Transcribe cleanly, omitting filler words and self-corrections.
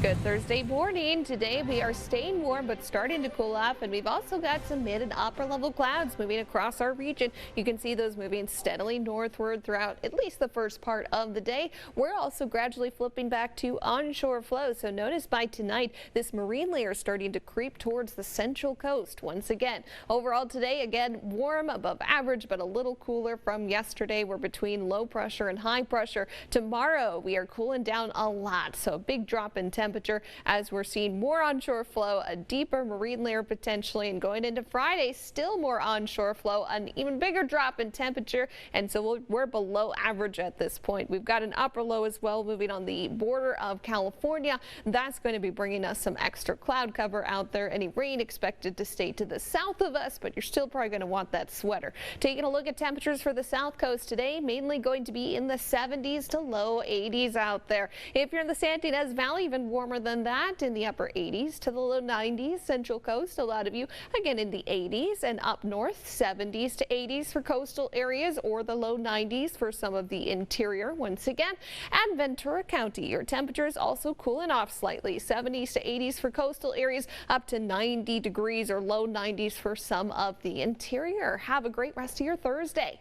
Good Thursday morning. Today we are staying warm but starting to cool off, and we've also got some mid and upper level clouds moving across our region. You can see those moving steadily northward throughout at least the first part of the day. We're also gradually flipping back to onshore flow, so notice by tonight this marine layer starting to creep towards the central coast once again. Overall today, again, warm above average but a little cooler from yesterday. We're between low pressure and high pressure. Tomorrow we are cooling down a lot, so a big drop in temperature as we're seeing more onshore flow, a deeper marine layer potentially, and going into Friday, still more onshore flow, an even bigger drop in temperature, and so we're below average at this point. We've got an upper low as well moving on the border of California. That's going to be bringing us some extra cloud cover out there. Any rain expected to stay to the south of us, but you're still probably going to want that sweater. Taking a look at temperatures for the south coast today, mainly going to be in the 70s to low 80s out there. If you're in the Santa Ynez Valley, even warmer than that in the upper 80s to the low 90s. Central coast, a lot of you again in the 80s, and up north 70s to 80s for coastal areas, or the low 90s for some of the interior once again. And Ventura County, your temperatures also cooling off slightly, 70s to 80s for coastal areas, up to 90 degrees or low 90s for some of the interior. Have a great rest of your Thursday.